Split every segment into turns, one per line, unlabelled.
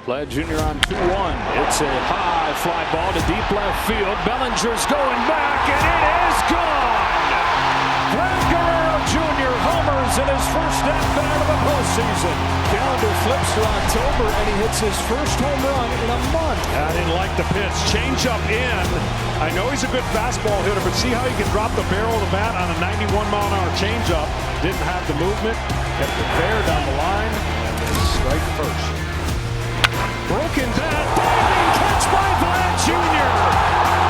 Vlad Jr. on 2-1. It's a high fly ball to deep left field. Bellinger's going back, and it is gone. Vlad Jr. homers in his first at-bat of the postseason. Calendar flips to October, and he hits his first home run in a month.
I didn't like the pitch. Change up in. I know he's a good fastball hitter, but see how he can drop the barrel of the bat on a 91-mile-an-hour changeup. Didn't have the movement. Kept it fair down the line, and it's strike first.
Broken bat, diving catch by Vlad Jr.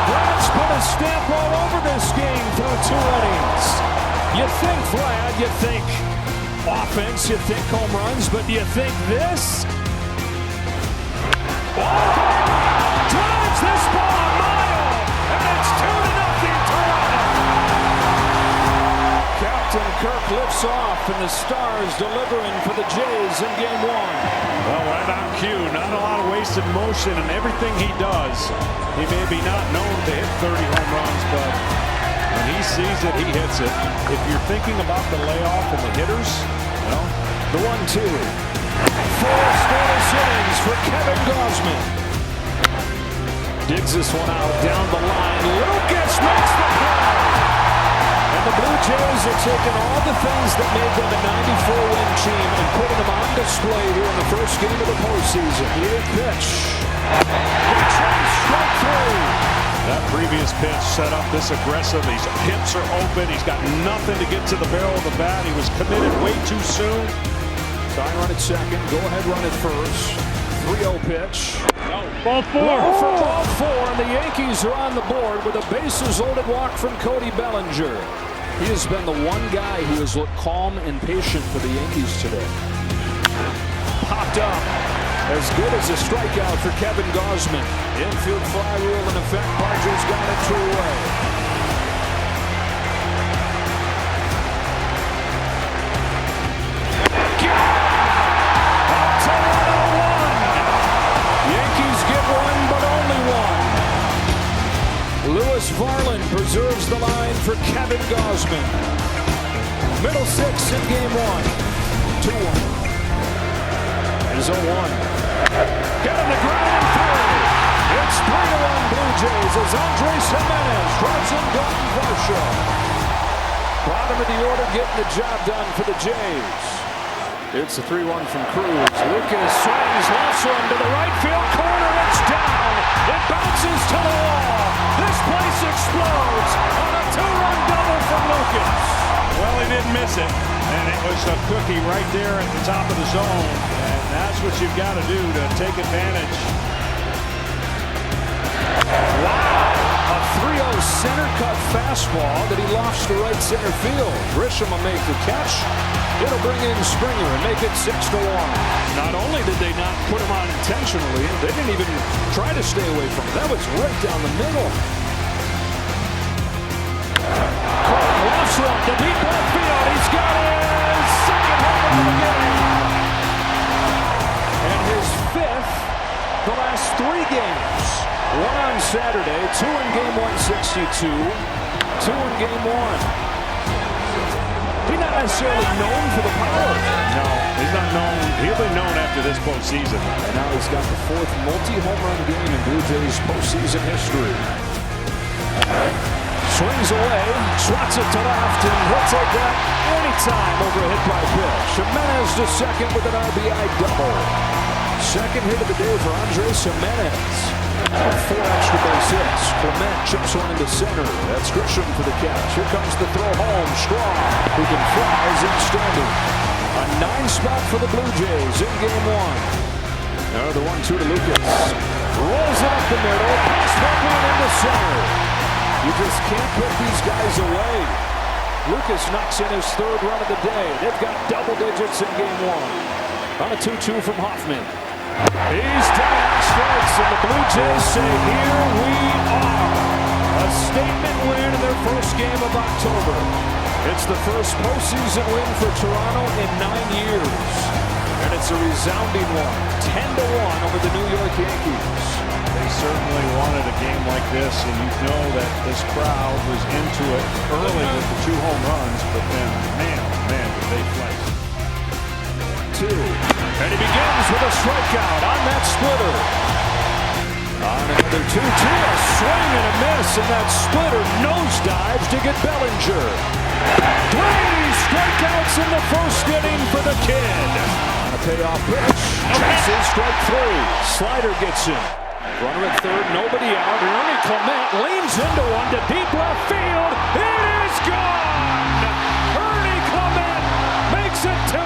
Vlad's put a stamp all over this game through 2 innings. You think Vlad, you think offense, you think home runs, but do you think this? Drives this ball a mile, and it's 2-0 Toronto. Captain Kirk lifts off, and the Stars delivering for the Jays in Game 1.
Well, right on cue. Not a lot of wasted motion in everything he does. He may be not known to hit 30 home runs, but when he sees it, he hits it. If you're thinking about the layoff and the hitters, well,
the 1-2. 4 scoreless innings for Kevin Gausman. Digs this one out down the line. Lucas makes the play. And the Blue Jays are taking all the things that made them a 94-win team and putting them on display here in the first game of the postseason. Here pitch. Strike 3.
That previous pitch set up this aggressive. His hips are open. He's got nothing to get to the barrel of the bat. He was committed way too soon.
Tying run at second. Go ahead, run at first. 3-0 pitch.
No. Ball 4.
Low for ball 4, and the Yankees are on the board with a bases-loaded walk from Cody Bellinger. He has been the one guy who has looked calm and patient for the Yankees today. Popped up. As good as a strikeout for Kevin Gausman. Infield fly rule in effect. Padres got it 2 away. Toronto won. Yankees get 1, but only 1. Lewis Varland preserves the line for Kevin Gausman. Middle 6 in Game 1. 2-1. It's 0-1. Getting the ground and through. It's 3-1 Blue Jays as Andres Jimenez drives in Dalton Varsho. Bottom of the order getting the job done for the Jays. It's a 3-1 from Cruz. Lucas swings left one to the right field corner. It's down. It bounces to the wall. This place explodes on a 2-run double from Lucas.
Well, he didn't miss it, and it was a cookie right there at the top of the zone, and that's what you've got to do to take advantage.
Wow! A 3-0 center cut fastball that he lofts to right center field. Grisham will make the catch. It'll bring in Springer and make it 6-1. Not only did they not put him on intentionally, they didn't even try to stay away from him. That was right down the middle. Left one to deep left field. He's got his second home run of the game. And his 5th the last 3 games. 1 on Saturday, 2 in Game 162, 2 in Game 1. He's not necessarily known for the power.
No, he's not known. He'll be known after this postseason.
And now he's got the 4th multi-home run game in Blue Jays postseason history. Swings away, swats it to left, and he'll take that anytime over a hit by pitch. Jimenez to second with an RBI double. Second hit of the day for Andres Jimenez. 4 extra base hits. Clement chips one into center. That's Grisham for the catch. Here comes the throw home. Strong, who can fly, is in standing. A 9 spot for the Blue Jays in Game 1. Now the 1-2 to Lucas. Rolls it up the middle. Pass that one into center. You just can't put these guys away. Lucas knocks in his 3rd run of the day. They've got double digits in Game 1. On a 2-2 from Hoffman. He's down on strikes, and the Blue Jays say, here we are. A statement win in their first game of October. It's the first postseason win for Toronto in 9 years. And it's a resounding one. 10-1 over the New York Yankees.
They certainly wanted a game like this, and you know that this crowd was into it early with the 2 home runs, but then, man, oh man, did they flex.
And he begins with a strikeout on that splitter. On another 2-2, a swing and a miss, and that splitter nosedives to get Bellinger. 3 strikeouts in the first inning for the kid. On a payoff pitch, chases strike 3. Slider gets him. Runner at third, nobody out. Ernie Clement leans into one to deep left field. It is gone! Ernie Clement makes it 2-0.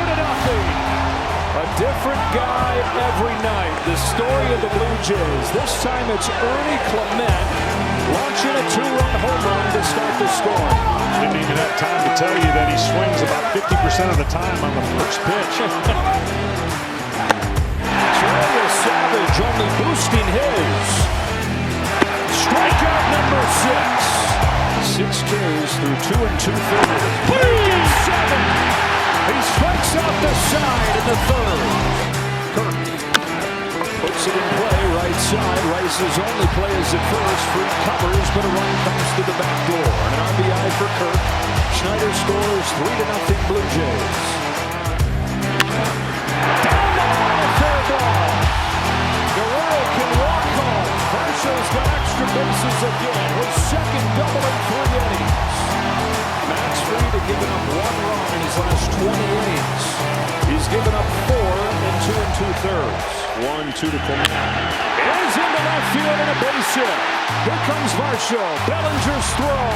A different guy every night. The story of the Blue Jays. This time it's Ernie Clement launching a 2-run home run to start the score.
Didn't even have time to tell you that he swings about 50% of the time on the first pitch.
Savage only boosting his. Strikeout number 6. 6 Ks through 2 2/3. 7. He strikes out the side in the third. Kirk puts it in play, right side. Rice's only play is at first. Free covers, but a run comes to the back door. And an RBI for Kirk. Schneider scores 3-0 Blue Jays. Down the line, a fair ball. Guerrero can walk home. Varsho's got extra bases again. His second double in 3 innings. Max Fried had given up 1 run in his last 20 innings. He's given up 4 in 2 2/3. 1-2 to Clement. It is into left field and a base hit. Here comes Varsho. Bellinger's throw.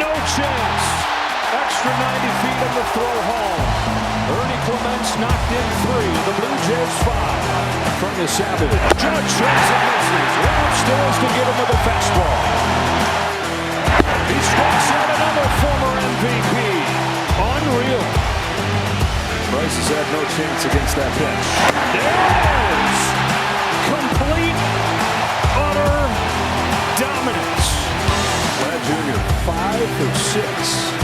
No chance. Extra 90 feet on the throw home. Ernie Clement's knocked in 3. The Blue Jays 5. From the Savage. Judge swings and misses. Went upstairs to get him with a fastball. He strikes out another former MVP. Unreal. Bryce has had no chance against that pitch. There it is! Complete, utter dominance. Vlad Jr. 5 of 6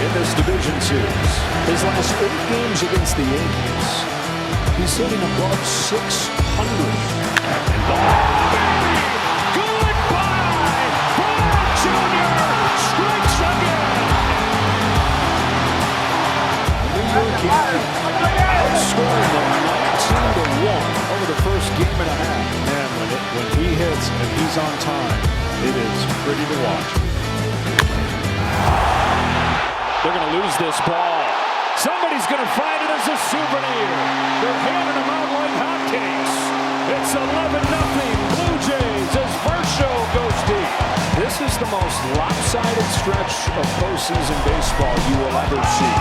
in this division series. His last 8 games against the Yankees, he's hitting above 600. Goodbye! Vlad Jr. strikes again! New York Yankees outscoring them 19-1 over the first game and a half.
Man, when he hits and he's on time, it is pretty to watch.
They're going to lose this ball. Somebody's going to find it as a souvenir. They're handing them out like hotcakes. It's 11-0 Blue Jays as Varsho goes deep. This is the most lopsided stretch of postseason baseball you will ever see.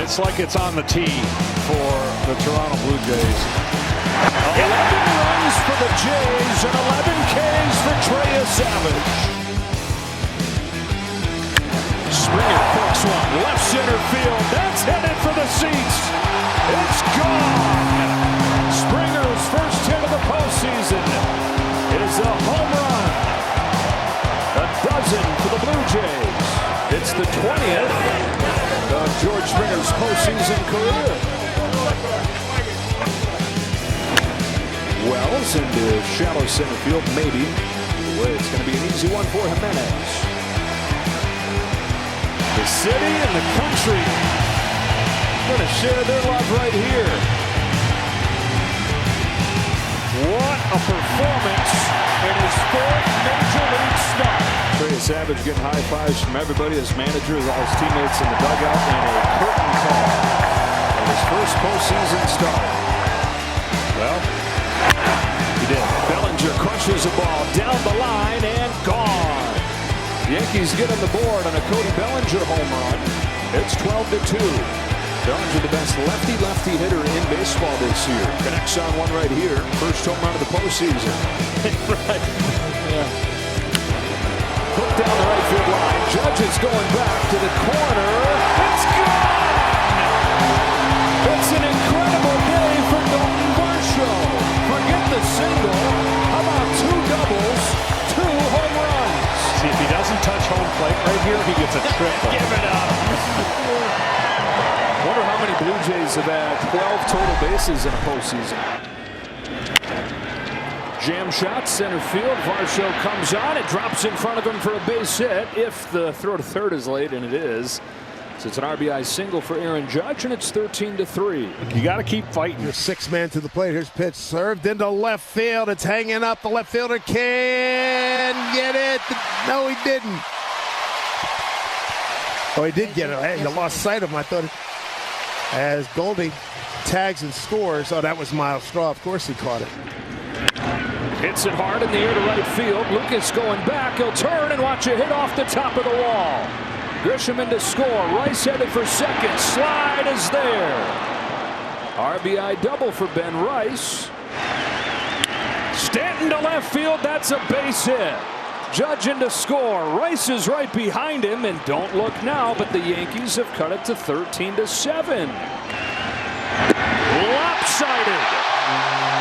It's like it's on the tee for the Toronto Blue Jays.
11 runs for the Jays and 11 Ks for Trey Savage. Springer pokes one, left center field. That's headed for the seats. It's gone. Springer's first hit of the postseason is a home run. A dozen for the Blue Jays. It's the 20th of George Springer's postseason career. Wells into shallow center field, maybe. It's going to be an easy one for Jimenez. The city and the country going to share their love right here. What a performance in his 4th Major League start. Trey Savage getting high fives from everybody, his managers, all his teammates in the dugout, and a curtain call on his first postseason start. Well, he did. Bellinger crushes the ball down the line and gone. The Yankees get on the board on a Cody Bellinger home run. It's 12-2. Bellinger, the best lefty hitter in baseball this year. Connects on one right here. First home run of the postseason. Right. Yeah. Hooked down the right field line. Judge is going back to the corner. It's gone! It's an incredible day for Dalton Varsho. Forget the single. How about 2 doubles, 2 home runs?
See, if he doesn't touch home plate right here, he gets a triple.
Give it up. Wonder how many Blue Jays have had 12 total bases in a postseason. Jam shot, center field. Varsho comes on. It drops in front of him for a base hit. If the throw to third is late, and it is. It's an RBI single for Aaron Judge, and it's 13-3.
You got to keep fighting.
Your 6 man to the plate. Here's pitch served into left field. It's hanging up. The left fielder can get it. No, he didn't. Oh, he did get it. Hey, you lost sight of him. I thought as Goldie tags and scores. Oh, that was Miles Straw. Of course he caught it.
Hits it hard in the air to right field. Lucas going back. He'll turn and watch it hit off the top of the wall. Grisham in to score. Rice headed for second. Slide is there. RBI double for Ben Rice. Stanton to left field. That's a base hit. Judge in to score. Rice is right behind him, and don't look now, but the Yankees have cut it to 13-7. Lopsided.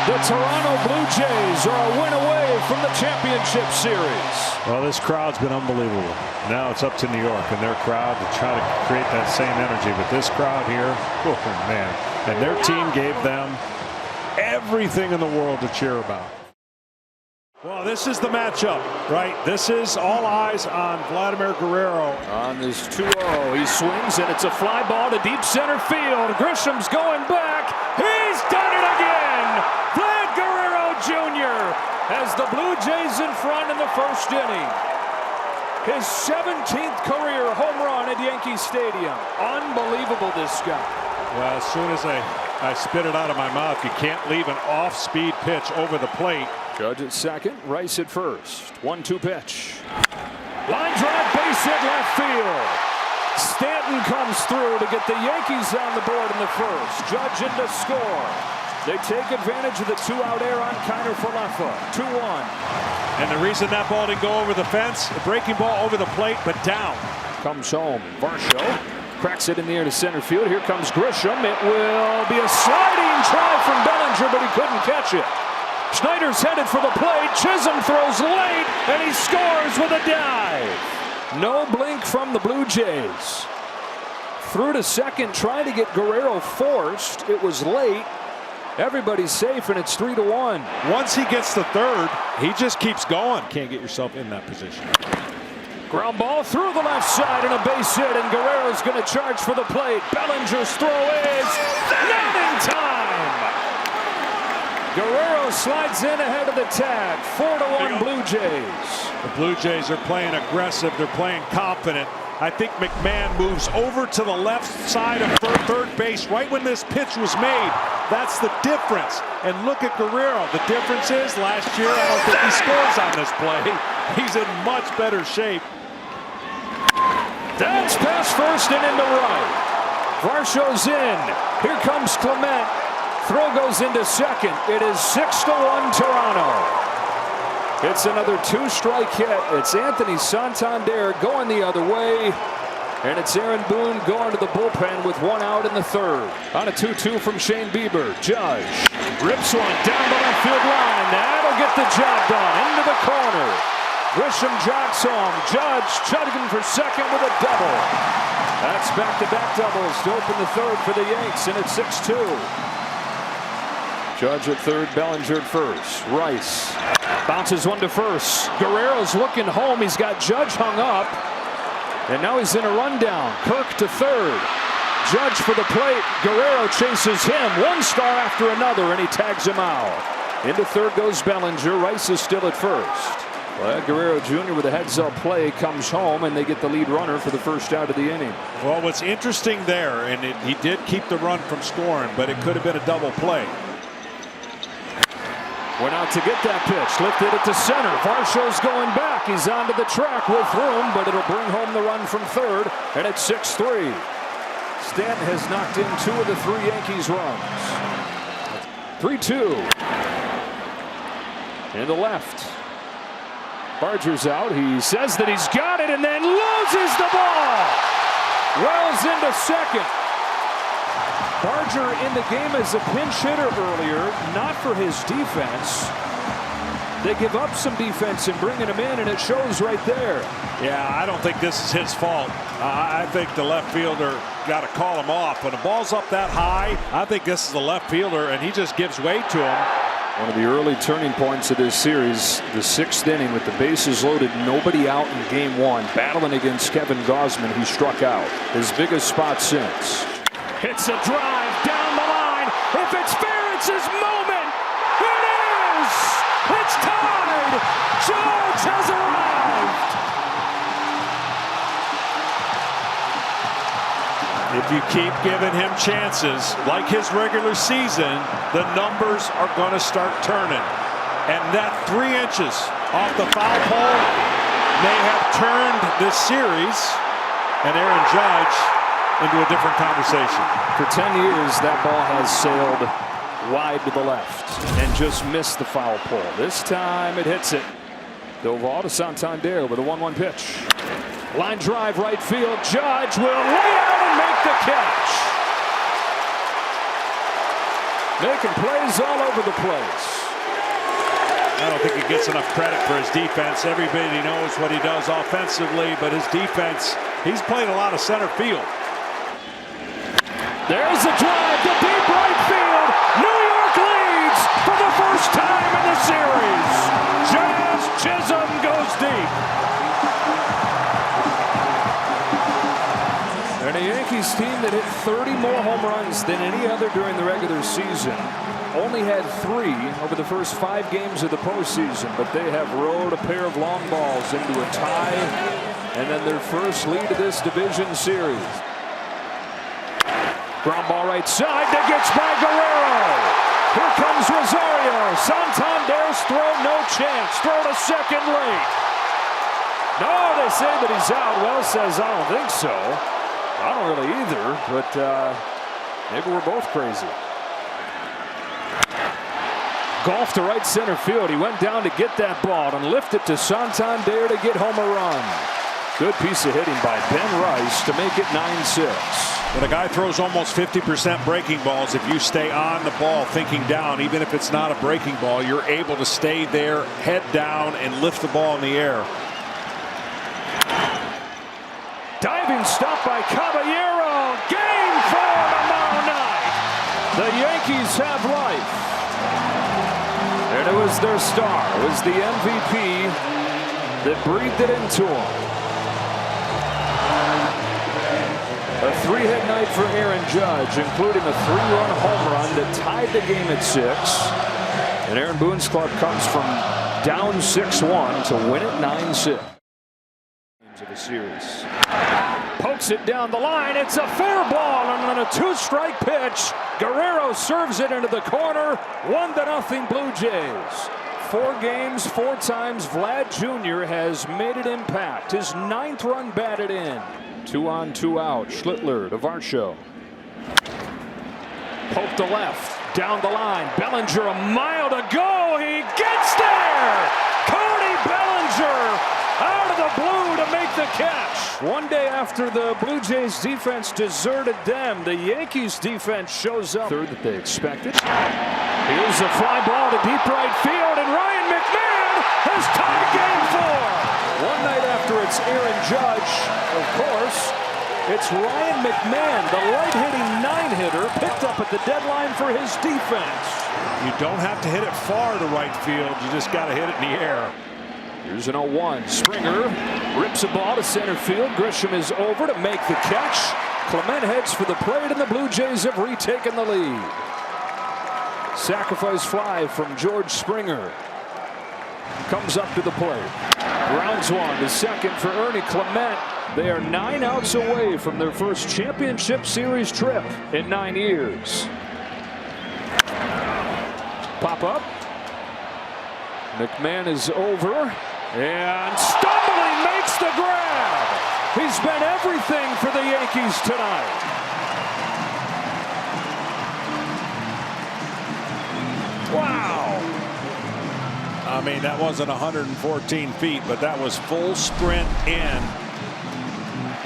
The Toronto Blue Jays are a win away from the championship series.
Well, this crowd's been unbelievable. Now it's up to New York and their crowd to try to create that same energy. But this crowd here, oh man, and their team gave them everything in the world to cheer about. Well, this is the matchup, right? This is all eyes on Vladimir Guerrero.
On this 2-0, he swings, and it's a fly ball to deep center field. Grisham's going back. He's done it again. Vlad Guerrero Jr. has the Blue Jays in front in the first inning. His 17th career home run at Yankee Stadium. Unbelievable, this guy.
Well, as soon as I spit it out of my mouth, you can't leave an off-speed pitch over the plate.
Judge at second, Rice at first. 1-2 pitch. Line drive, base hit left field. Stanton comes through to get the Yankees on the board in the first. Judge in to score. They take advantage of the 2-out error on Kiner Falefa. 2-1.
And the reason that ball didn't go over the fence, a breaking ball over the plate, but down.
Comes home. Varsho cracks it in the air to center field. Here comes Grisham. It will be a sliding try from Bellinger, but he couldn't catch it. Schneider's headed for the plate. Chisholm throws late, and he scores with a dive. No blink from the Blue Jays. Through to second, trying to get Guerrero forced. It was late. Everybody's safe, and it's 3-1.
Once he gets to third, he just keeps going. Can't get yourself in that position.
Ground ball through the left side and a base hit, and Guerrero's going to charge for the plate. Bellinger's throw is not in time. Guerrero slides in ahead of the tag. 4-1 Blue Jays.
The Blue Jays are playing aggressive. They're playing confident. I think McMahon moves over to the left side of third base right when this pitch was made. That's the difference. And look at Guerrero. The difference is last year I don't think he scores on this play. He's in much better shape.
That's past first and into right. Varsho's in. Here comes Clement. Throw goes into second. It is 6-1 Toronto. It's another 2-strike hit. It's Anthony Santander going the other way. And it's Aaron Boone going to the bullpen with 1 out in the third. On a 2-2 from Shane Bieber. Judge rips one down the left field line. That'll get the job done. Into the corner. Grisham jogs home. Judge chugging for second with a double. That's back-to-back doubles to open the third for the Yanks, and it's 6-2. Judge at third, Bellinger at first. Rice bounces one to first. Guerrero's looking home. He's got Judge hung up. And now he's in a rundown. Kirk to third. Judge for the plate. Guerrero chases him. One star after another, and he tags him out. Into third goes Bellinger. Rice is still at first. Well, Guerrero Jr. with a heads-up play comes home, and they get the lead runner for the first out of the inning.
Well, what's interesting there, and he did keep the run from scoring, but it could have been a double play.
Went out to get that pitch, lifted it to center. Varsho's going back. He's onto the track with room, but it'll bring home the run from third, and it's 6-3. Stanton has knocked in 2 of the 3 Yankees runs. 3-2. In the left. Barger's out. He says that he's got it and then loses the ball. Wells into second. Barger in the game as a pinch hitter earlier, not for his defense. They give up some defense in bringing him in, and it shows right there.
Yeah, I don't think this is his fault. I think the left fielder got to call him off. When the ball's up that high, I think this is the left fielder, and he just gives way to him.
One of the early turning points of this series, the 6th inning with the bases loaded, nobody out in game 1, battling against Kevin Gausman, who struck out. His biggest spot since.
Hits a drive down the line. If it's fair, it's his moment. It is! It's tied! George has arrived! If you keep giving him chances, like his regular season, the numbers are going to start turning. And that 3 inches off the foul pole may have turned this series and Aaron Judge into a different conversation.
For 10 years, that ball has sailed wide to the left and just missed the foul pole. This time it hits it. Doval to Santander with a 1-1 pitch. Line drive right field. Judge will lay out and make the catch. Making plays all over the place.
I don't think he gets enough credit for his defense. Everybody knows what he does offensively, but his defense, he's played a lot of center field.
There's a drive to deep right field. New York leads for the first time in the series. Jazz Chisholm goes deep. And a Yankees team that hit 30 more home runs than any other during the regular season. Only had 3 over the first 5 games of the postseason, but they have rode a pair of long balls into a tie and then their first lead of this division series. Ground ball right side that gets by Guerrero. Here comes Rosario. Santander's throw, no chance. Throw to second late. No, they say that he's out. Wells says, I don't think so. I don't really either, but maybe we're both crazy. Golf to right center field. He went down to get that ball and lift it to Santander to get home a run. Good piece of hitting by Ben Rice to make it 9-6.
When a guy throws almost 50% breaking balls, if you stay on the ball thinking down, even if it's not a breaking ball, you're able to stay there, head down, and lift the ball in the air.
Diving stop by Caballero. Game 4 tomorrow night. The Yankees have life. And it was their star. It was the MVP that breathed it into him. A 3-hit night for Aaron Judge, including a 3-run home run that tied the game at 6. And Aaron Boone's club comes from down 6-1 to win it 9-6. Of the series. Pokes it down the line. It's a fair ball, and on a 2-strike pitch, Guerrero serves it into the corner. 1-0 Blue Jays. 4 games, 4 times Vlad Jr. has made an impact. His 9th run batted in. 2 on, 2 out. Schlittler to Varsho. Poke to left. Down the line. Bellinger a mile to go. He gets there. Cody Bellinger out of the blue to make the catch. One day after the Blue Jays defense deserted them, the Yankees defense shows up. Third that they expected. Here's a fly ball to deep right field, and Ryan McMahon has tied game 4. One night after it's Aaron Judge, of course, it's Ryan McMahon, the light-hitting 9-hitter, picked up at the deadline for his defense.
You don't have to hit it far to right field. You just got to hit it in the air.
Here's an 0-1. Springer rips a ball to center field. Grisham is over to make the catch. Clement heads for the plate, and the Blue Jays have retaken the lead. Sacrifice fly from George Springer. Comes up to the plate. Grounds one to second for Ernie Clement. They are 9 outs away from their first championship series trip in 9 years. Pop up. McMahon is over and stumbling makes the grab. He's been everything for the Yankees tonight. Wow.
I mean, that wasn't 114 feet, but that was full sprint in.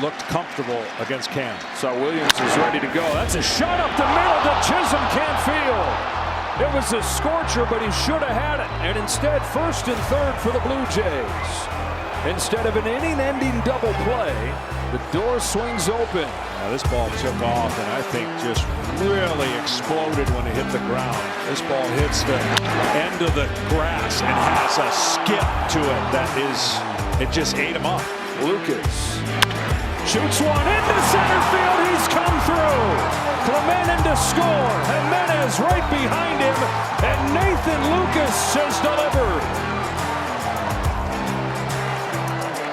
Looked comfortable against Cam.
So Williams is ready to go. That's a shot up the middle that Chisholm can't field. It was a scorcher, but he should have had it. And instead, first and third for the Blue Jays. Instead of an inning-ending double play, the door swings open.
Now this ball took off and I think just really exploded when it hit the ground. This ball hits the end of the grass and has a skip to it that is, it just ate him up.
Lucas shoots one into center field. He's come through. Clement to score. Jimenez right behind him. And Nathan Lucas has delivered.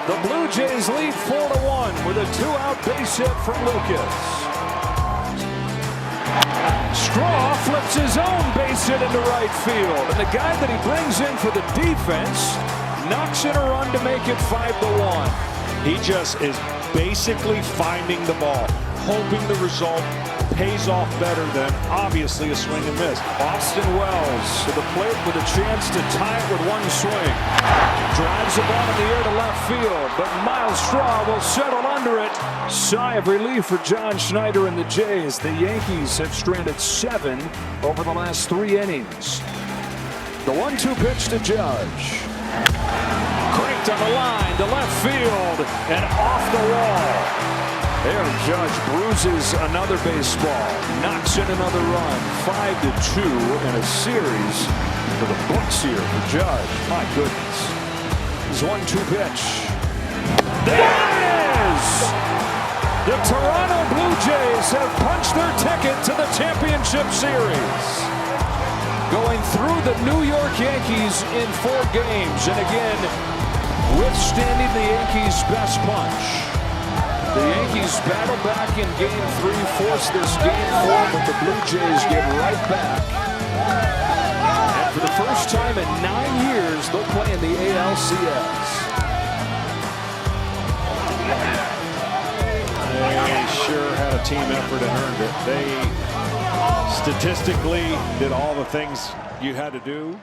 The Blue Jays lead 4-1 with a 2-out base hit from Lucas. Straw flips his own base hit into right field. And the guy that he brings in for the defense knocks in a run to make it 5-1.
He just is basically finding the ball, hoping the result pays off better than obviously a swing and miss.
Austin Wells to the plate with a chance to tie it with one swing. Drives the ball in the air to left field, but Miles Straw will settle under it. Sigh of relief for John Schneider and the Jays. The Yankees have stranded 7 over the last 3 innings. The 1-2 pitch to Judge. Cranked on the line to left field and off the wall. Aaron Judge bruises another baseball, knocks in another run. 5-2 in a series for the books here for Judge. My goodness. His 1-2 pitch. There it is! The Toronto Blue Jays have punched their ticket to the championship series. Going through the New York Yankees in 4 games, and again, withstanding the Yankees' best punch. The Yankees battle back in Game 3, force this Game 4, but the Blue Jays get right back. And for the first time in 9 years, they'll play in the ALCS.
They sure had a team effort and earned it. They statistically did all the things you had to do.